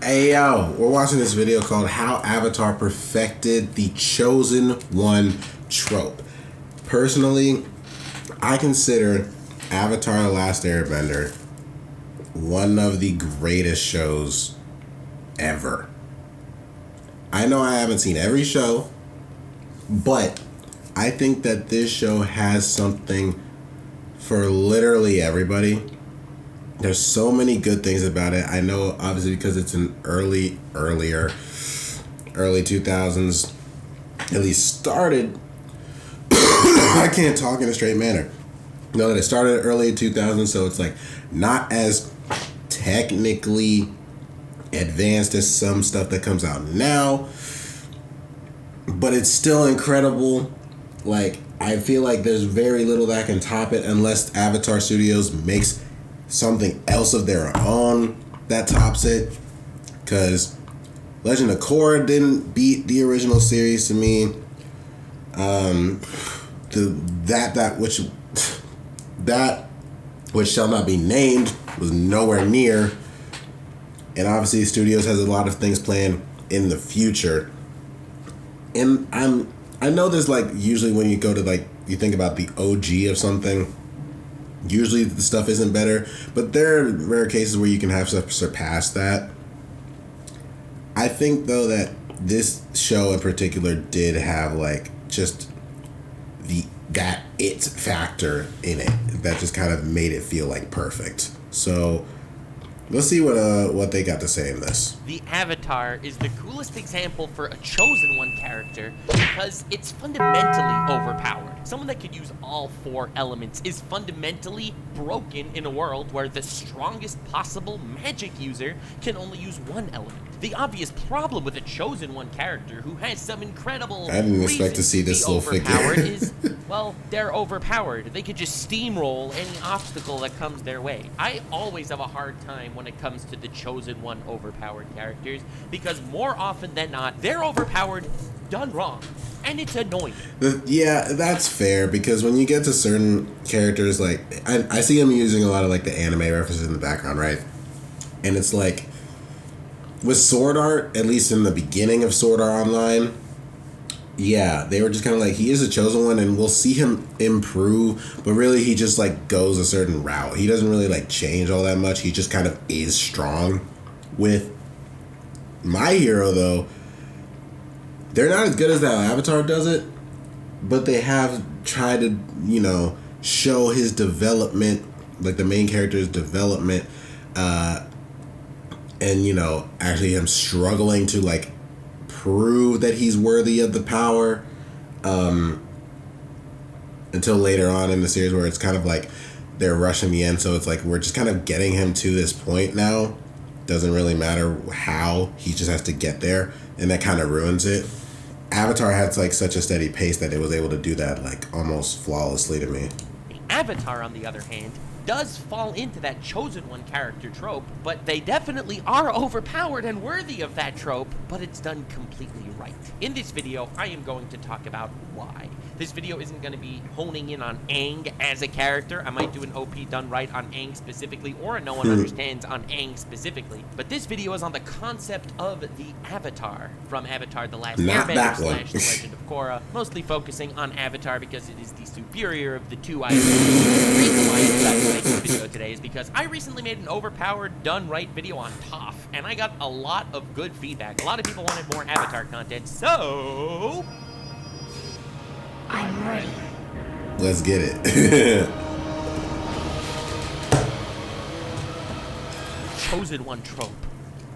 Hey yo, we're watching this video called How Avatar Perfected the Chosen One Trope. Personally, I consider Avatar The Last Airbender one of the greatest shows ever. I know I haven't seen every show, but I think that this show has something for literally everybody. There's so many good things about it. I know, obviously, because it's an early 2000s, at least started. I can't talk in a straight manner. No, that it started early 2000s, so it's like not as technically advanced as some stuff that comes out now, but it's still incredible. Like, I feel like there's very little that can top it unless Avatar Studios makes something else of their own that tops it, because Legend of Korra didn't beat the original series to me. That which shall not be named was nowhere near, and obviously Studios has a lot of things planned in the future. And I know there's like, usually when you go to like, you think about the OG of something, usually the stuff isn't better, but there are rare cases where you can have stuff surpass that. I think though that this show in particular did have like just that it factor in it that just kind of made it feel like perfect. So let's see what they got to say in this. The Avatar is the coolest example for a chosen one character because it's fundamentally overpowered. Someone that could use all four elements is fundamentally broken in a world where the strongest possible magic user can only use one element. The obvious problem with a chosen one character who has some incredible I didn't expect to see this little figure is, well, they're overpowered. They could just steamroll any obstacle that comes their way. I always have a hard time when it comes to the chosen one overpowered characters because more often than not, they're overpowered done wrong. And it's annoying. Yeah, that's fair, because when you get to certain characters, like, I see them using a lot of like the anime references in the background, right? And it's like, with Sword Art, at least in the beginning of Sword Art Online, yeah, they were just kind of like, he is a chosen one and we'll see him improve, but really he just like goes a certain route. He doesn't really like change all that much. He just kind of is strong. With My Hero though, they're not as good as that Avatar does it, but they have tried to, you know, show his development, like the main character's development, and, you know, actually him struggling to, like, prove that he's worthy of the power, until later on in the series where it's kind of like they're rushing the end, so it's like we're just kind of getting him to this point now. Doesn't really matter how, he just has to get there, and that kind of ruins it. Avatar had, like, such a steady pace that it was able to do that, like, almost flawlessly to me. The Avatar, on the other hand, does fall into that chosen one character trope, but they definitely are overpowered and worthy of that trope, but it's done completely right. In this video, I am going to talk about why. This video isn't going to be honing in on Aang as a character. I might do an OP done right on Aang specifically, or a no one understands on Aang specifically. But this video is on the concept of the Avatar from Avatar The Last Airbender / The Legend of Korra, mostly focusing on Avatar because it is the superior of the two items. The reason why I decided to make this video today is because I recently made an overpowered done right video on Toph, and I got a lot of good feedback. A lot of people wanted more Avatar content, so I'm ready. Let's get it. Chosen one trope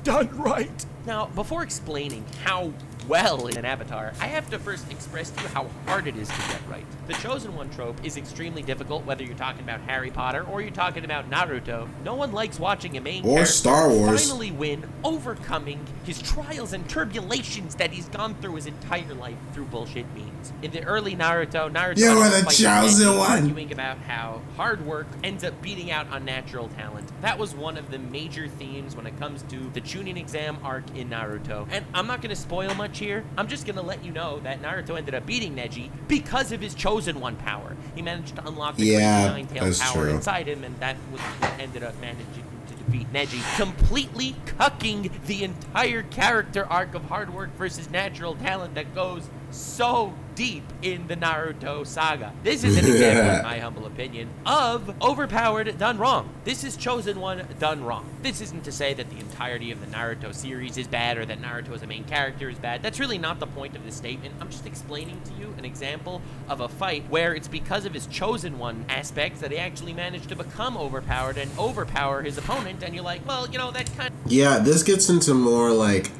done right. Now, before explaining how well in an Avatar, I have to first express to you how hard it is to get right. The chosen one trope is extremely difficult, whether you're talking about Harry Potter or you're talking about Naruto. No one likes watching a main character Star Wars finally win, overcoming his trials and tribulations that he's gone through his entire life through bullshit means. In the early Naruto you were the chosen one, arguing about how hard work ends up beating out unnatural talent. That was one of the major themes when it comes to the Chunin exam arc in Naruto. And I'm not going to spoil much here. I'm just going to let you know that Naruto ended up beating Neji because of his chosen one power. He managed to unlock the crazy nine-tailed power inside him, and that was what ended up managing to defeat defeat Neji, completely cucking the entire character arc of hard work versus natural talent that goes so deep in the Naruto saga. This is an example, in my humble opinion, of overpowered done wrong. This is Chosen One done wrong. This isn't to say that the entirety of the Naruto series is bad or that Naruto as a main character is bad. That's really not the point of this statement. I'm just explaining to you an example of a fight where it's because of his Chosen One aspects that he actually managed to become overpowered and overpower his opponent, and you're like, well, you know, that kind of... Yeah, this gets into more like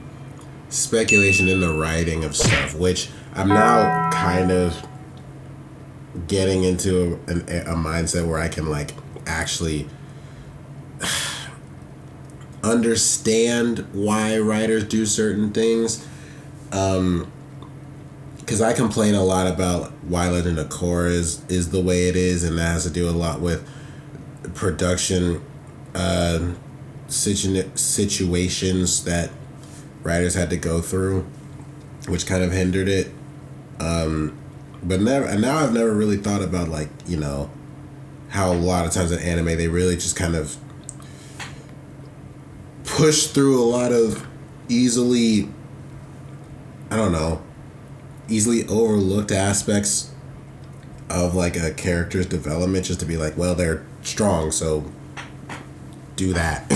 speculation in the writing of stuff, which I'm now kind of getting into a mindset where I can like actually understand why writers do certain things. Because I complain a lot about why Legend of Korra is the way it is, and that has to do a lot with production situations that writers had to go through, which kind of hindered it. But now I've never really thought about, like, you know, how a lot of times in anime they really just kind of push through a lot of easily overlooked aspects of like a character's development just to be like, well, they're strong, so do that.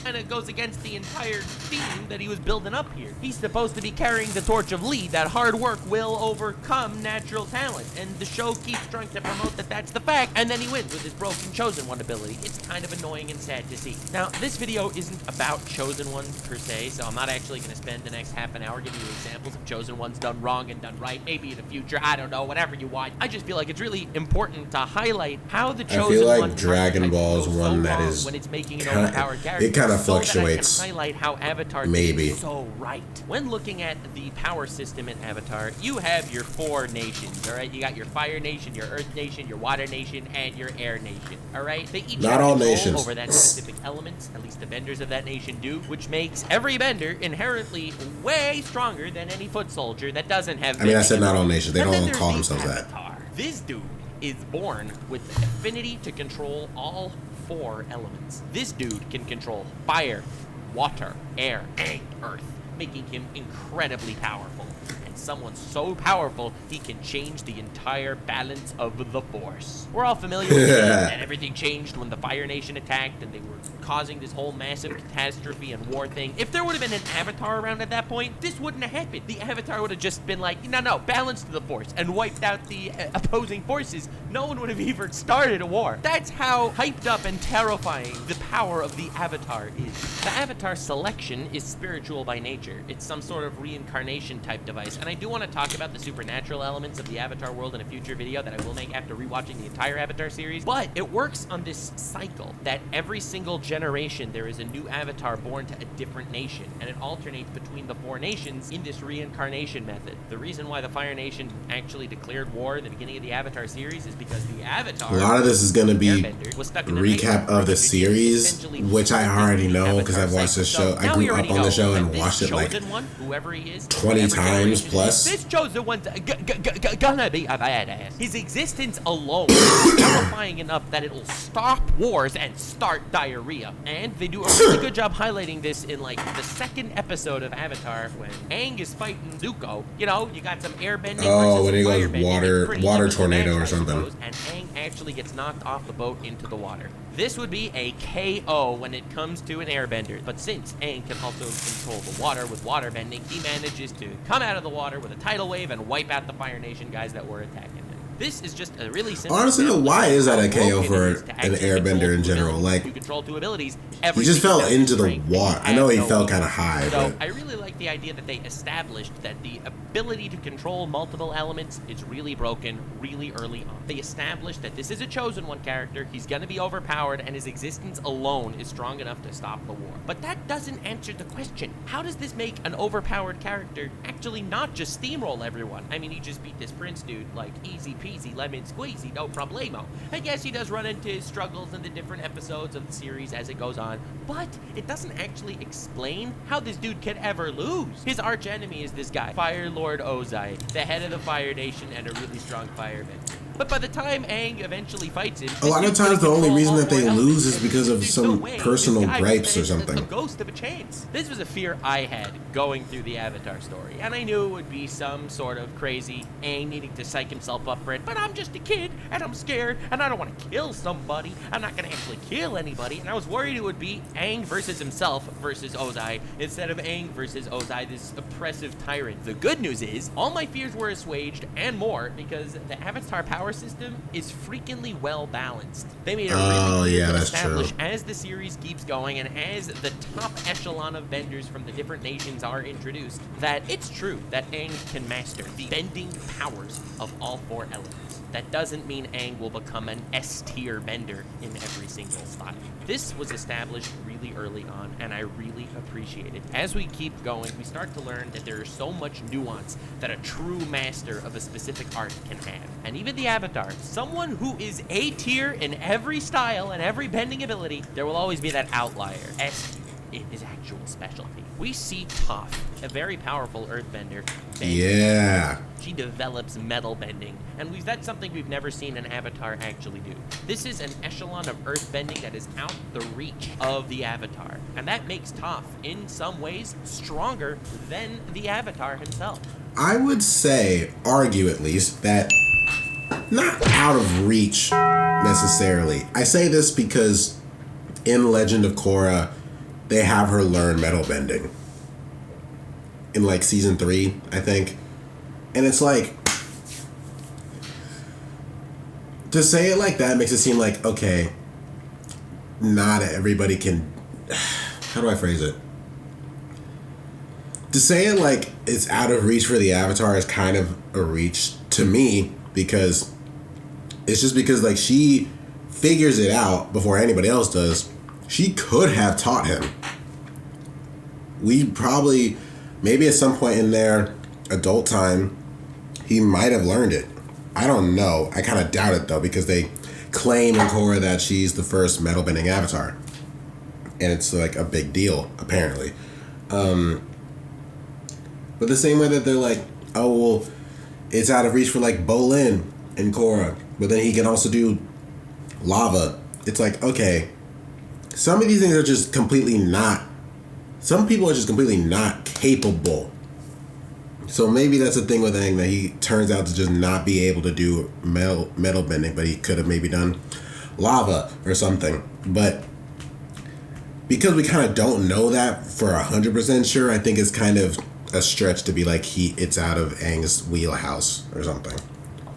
And it goes against the entire theme that he was building up here. He's supposed to be carrying the torch of Lee, that hard work will overcome natural talent, and the show keeps trying to promote that that's the fact, and then he wins with his broken Chosen One ability. It's kind of annoying and sad to see. Now, this video isn't about Chosen One per se, so I'm not actually going to spend the next half an hour giving you examples of Chosen Ones done wrong and done right, maybe in the future, I don't know, whatever you want. I just feel like it's really important to highlight how the Chosen One... I feel like Dragon Ball is one that is... when it's making an overpowered character. It kind of fluctuates. So that I can highlight how Avatar maybe is so right. When looking at the power system in Avatar, you have your 4 nations, all right? You got your Fire Nation, your Earth Nation, your Water Nation, and your Air Nation, all right? They each not have all control nations over that specific elements, at least the benders of that nation do, which makes every bender inherently way stronger than any foot soldier that doesn't have... I mean, I said not all nations. They don't call themselves Avatar. that. This dude is born with the affinity to control all 4 elements. This dude can control fire, water, air, and earth, making him incredibly powerful. And someone so powerful, he can change the entire balance of the Force. We're all familiar with that everything changed when the Fire Nation attacked and they were causing this whole massive catastrophe and war thing. If there would have been an Avatar around at that point, this wouldn't have happened. The Avatar would have just been like, no, balance to the Force, and wiped out the opposing forces. No one would have even started a war. That's how hyped up and terrifying the power of the Avatar is. The Avatar selection is spiritual by nature. It's some sort of reincarnation type device. And I do want to talk about the supernatural elements of the Avatar world in a future video that I will make after rewatching the entire Avatar series. But it works on this cycle that every single generation there is a new Avatar born to a different nation, and it alternates between the 4 nations in this reincarnation method. The reason why the Fire Nation actually declared war in the beginning of the Avatar series is because the Avatar... A lot of this is going to be recap of the series, which I already know because I've watched the show. I grew up on the show and watched it like 20 times plus. This Chosen One's gonna be a badass. His existence alone is terrifying enough that it'll stop wars and start diarrhea. And they do a really good job highlighting this in like the 2nd episode of Avatar when Aang is fighting Zuko. You know, you got some airbending. Oh, when he goes water tornado or something. And Aang actually gets knocked off the boat into the water. This would be a KO when it comes to an airbender, but since Aang can also control the water with water bending, he manages to come out of the water with a tidal wave and wipe out the Fire Nation guys that were attacking him. This is just a really simple... Honestly, why is that a KO for an airbender in general? Like, you control 2 abilities. He just fell into the water. I know he fell kind of high, so but... I really like the idea that they established that the ability to control multiple elements is really broken really early on. They established that this is a Chosen One character, he's going to be overpowered, and his existence alone is strong enough to stop the war. But that doesn't answer the question. How does this make an overpowered character actually not just steamroll everyone? I mean, he just beat this prince dude, like, easy peasy, lemon squeezy, no problemo. And yes, he does run into his struggles in the different episodes of the series as it goes on, but it doesn't actually explain how this dude could ever lose. His arch enemy is this guy, Fire Lord Ozai, the head of the Fire Nation and a really strong firebender. But by the time Aang eventually fights him, A lot of times the only reason that they lose is because of there's some no way personal this guy gripes or was a something. ghost of a chance. This was a fear I had going through the Avatar story, and I knew it would be some sort of crazy Aang needing to psych himself up for it, but I'm just a kid, and I'm scared, and I don't want to kill somebody. I'm not going to actually kill anybody, and I was worried it would be Aang versus himself versus Ozai, instead of Aang versus Ozai, this oppressive tyrant. The good news is, all my fears were assuaged, and more, because the Avatar power system is freakingly well balanced. They made it really clear to establish as the series keeps going and as the top echelon of benders from the different nations are introduced, that it's true that Aang can master the bending powers of all 4 elements. That doesn't mean Aang will become an S-tier bender in every single style. This was established really early on, and I really appreciate it. As we keep going, we start to learn that there is so much nuance that a true master of a specific art can have. And even the Avatar, someone who is A-tier in every style and every bending ability, there will always be that outlier. S in his actual specialty. We see Toph, a very powerful earthbender. Yeah. She develops metal bending, and that's something we've never seen an Avatar actually do. This is an echelon of earthbending that is out the reach of the Avatar, and that makes Toph, in some ways, stronger than the Avatar himself. I would say, argue at least, that not out of reach necessarily. I say this because in Legend of Korra, they have her learn metal bending in like season 3, I think. And it's like, to say it like that makes it seem like, okay, not everybody can, how do I phrase it? To say it like it's out of reach for the Avatar is kind of a reach to me, because it's just because like she figures it out before anybody else does. She could have taught him. We probably, maybe at some point in their adult time, he might have learned it. I don't know. I kind of doubt it though, because they claim in Korra that she's the first metal bending Avatar, and it's like a big deal apparently. But the same way that they're like, oh well, it's out of reach for like Bolin in Korra, but then he can also do lava. It's like, okay, some of these things are just completely not. Some people are just completely not capable. So maybe that's the thing with Aang, that he turns out to just not be able to do metal bending, but he could have maybe done lava or something. But because we kind of don't know that for 100% sure, I think it's kind of a stretch to be like it's out of Aang's wheelhouse or something.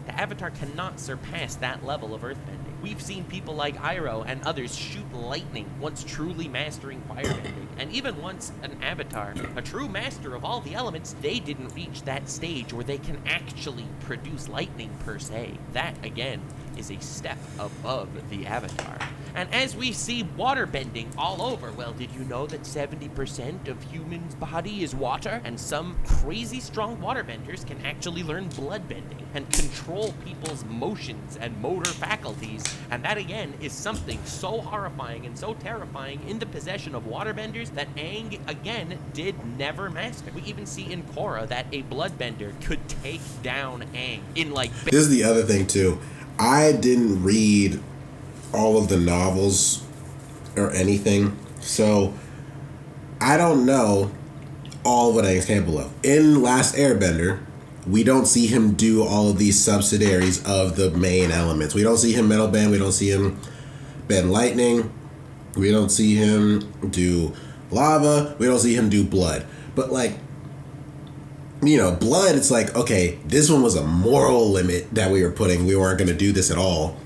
The Avatar cannot surpass that level of earthbending. We've seen people like Iroh and others shoot lightning once truly mastering firebending. And even once an Avatar, a true master of all the elements, they didn't reach that stage where they can actually produce lightning per se. That, again, is a step above the Avatar. And as we see water bending all over, well, did you know that 70% of humans' body is water? And some crazy strong waterbenders can actually learn blood bending and control people's motions and motor faculties. And that, again, is something so horrifying and so terrifying in the possession of waterbenders that Aang, again, did never master. We even see in Korra that a bloodbender could take down Aang in, like... This is the other thing, too. I didn't read all of the novels or anything, so I don't know all of what Aang's capable of. In Last Airbender, we don't see him do all of these subsidiaries of the main elements. We don't see him metal bend, we don't see him bend lightning, we don't see him do lava, we don't see him do blood. But like, you know, blood, it's like, okay, this one was a moral limit that we were putting. We weren't going to do this at all.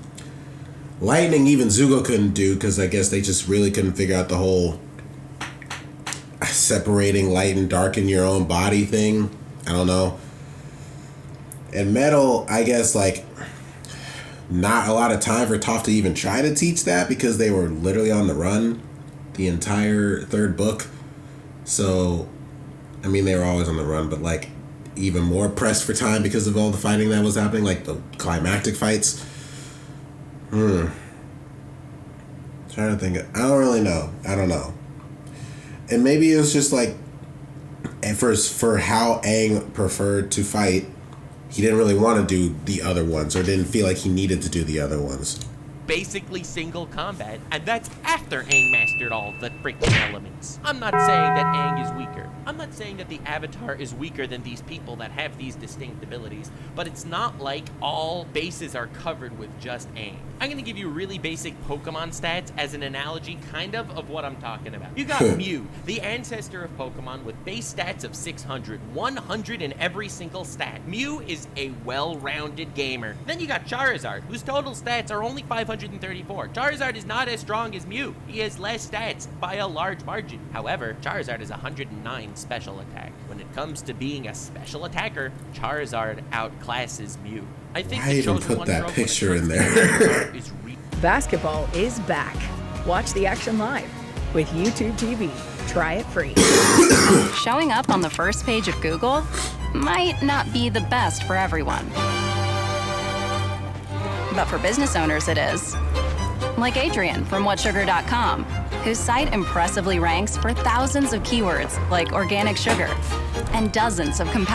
Lightning, even Zuko couldn't do, because I guess they just really couldn't figure out the whole separating light and dark in your own body thing. I don't know. And metal, I guess, like, not a lot of time for Toph to even try to teach that, because they were literally on the run the entire third book. So, I mean, they were always on the run, but like even more pressed for time because of all the fighting that was happening, like the climactic fights. Trying to think. I don't really know. I don't know. And maybe it was just like, for how Aang preferred to fight, he didn't really want to do the other ones or didn't feel like he needed to do the other ones. Basically single combat, and that's after Aang mastered all the freaking elements. I'm not saying that Aang is weaker. I'm not saying that the Avatar is weaker than these people that have these distinct abilities, but it's not like all bases are covered with just Aang. I'm gonna give you really basic Pokemon stats as an analogy kind of what I'm talking about. You got Mew, the ancestor of Pokemon with base stats of 600, 100 in every single stat. Mew is a well-rounded gamer. Then you got Charizard, whose total stats are only 534. Charizard is not as strong as Mew. He has less stats by a large margin. However, Charizard is 109 special attack. When it comes to being a special attacker, Charizard outclasses Mew. I think I even put that picture in there. Basketball is back. Watch the action live with YouTube TV. Try it free. Showing up on the first page of Google might not be the best for everyone. But for business owners, it is. Like Adrian from whatsugar.com, whose site impressively ranks for thousands of keywords like organic sugar and dozens of really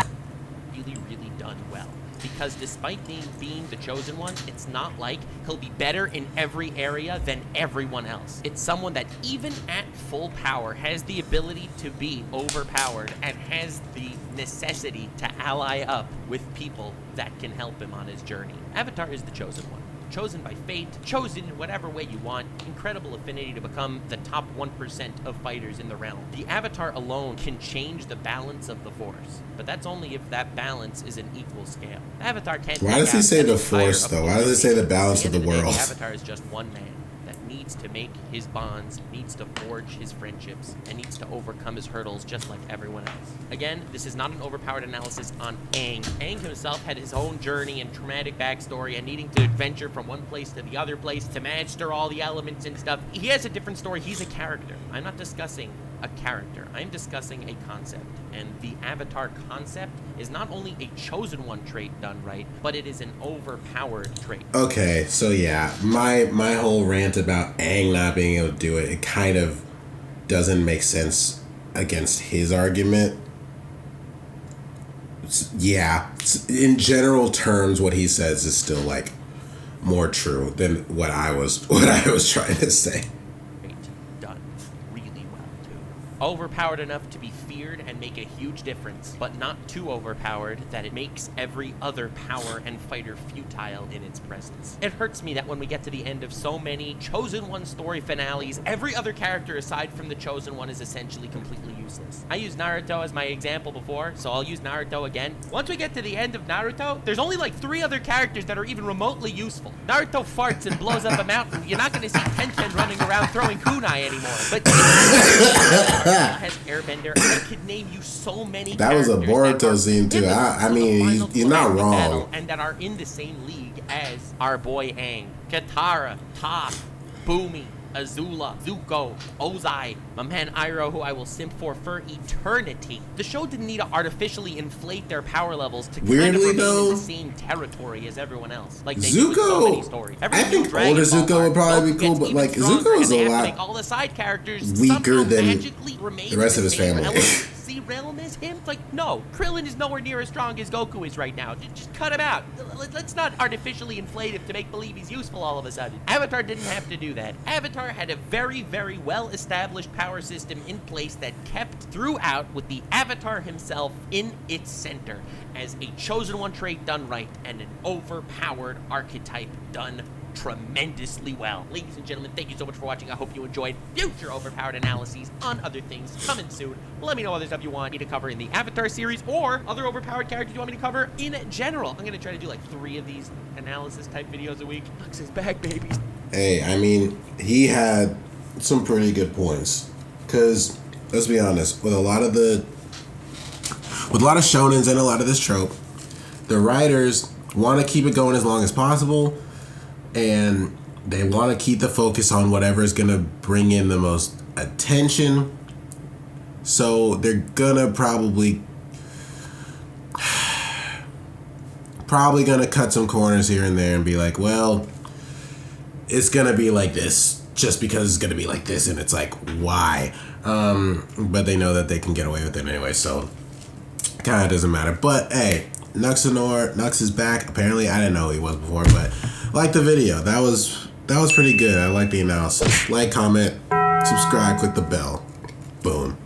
done well. Because despite being the chosen one, it's not like he'll be better in every area than everyone else. It's someone that even at full power has the ability to be overpowered and has the necessity to ally up with people that can help him on his journey. Avatar is the chosen one. Chosen by fate, chosen in whatever way you want, incredible affinity to become the top 1% of fighters in the realm. The Avatar alone can change the balance of the Force, but that's only if that balance is an equal scale. The Avatar can't. Why does he say the Force, though? Why does he say the balance of the world? The Avatar is just one man that needs to make his bonds, needs to forge his friendships, and needs to overcome his hurdles just like everyone else. Again, this is not an overpowered analysis on Aang. Aang himself had his own journey and traumatic backstory and needing to adventure from one place to the other place to master all the elements and stuff. He has a different story. He's a character. I'm not discussing a character. I'm discussing a concept. And the Avatar concept is not only a chosen one trait done right, but it is an overpowered trait. Okay, so yeah, my whole rant about Aang not being able to do it, it kind of doesn't make sense against his argument. Yeah, in general terms, what he says is still like more true than what I was trying to say. Done really well too. Overpowered enough to be feared and make a huge difference, but not too overpowered that it makes every other power and fighter futile in its presence. It hurts me that when we get to the end of so many Chosen One story finales, every other character aside from the Chosen One is essentially completely useless. I used Naruto as my example before, so I'll use Naruto again. Once we get to the end of Naruto, there's only like 3 other characters that are even remotely useful. Naruto farts and blows up a mountain. You're not going to see Tenten running around throwing kunai anymore. But has Airbender. I could name you so many. That was a Boruto scene too. I mean, you're not wrong. And that are in the same league as our boy Aang, Katara, Toph, Boomy, Azula, Zuko, Ozai, my man Iroh, who I will simp for eternity. The show didn't need to artificially inflate their power levels to kind of remain in the same territory as everyone else. Like they do with so many stories. I think older Zuko would probably be cool, but like Zuko is a lot all the side characters weaker than the rest of his family. See, Realm is him? Like, no, Krillin is nowhere near as strong as Goku is right now. Just cut him out. Let's not artificially inflate him to make believe he's useful all of a sudden. Avatar didn't have to do that. Avatar had a very, very well-established power system in place that kept throughout with the Avatar himself in its center as a chosen one trait done right and an overpowered archetype done tremendously well. Ladies and gentlemen, thank you so much for watching. I hope you enjoyed future overpowered analyses on other things coming soon. Let me know other stuff you want me to cover in the Avatar series or other overpowered characters you want me to cover in general. I'm going to try to do like 3 of these analysis type videos a week. Nux is back, baby. Hey, I mean, he had some pretty good points. Because, let's be honest, with a lot of shonens and a lot of this trope, the writers want to keep it going as long as possible, and they want to keep the focus on whatever is going to bring in the most attention. So they're going to probably going to cut some corners here and there and be like, well, it's going to be like this just because it's going to be like this. And it's like, why? But they know that they can get away with it anyway. So kind of doesn't matter. But hey, Nuxanor, Nux is back. Apparently, I didn't know he was before, but I liked the video. That was pretty good. I like the analysis. Like, comment, subscribe, click the bell. Boom.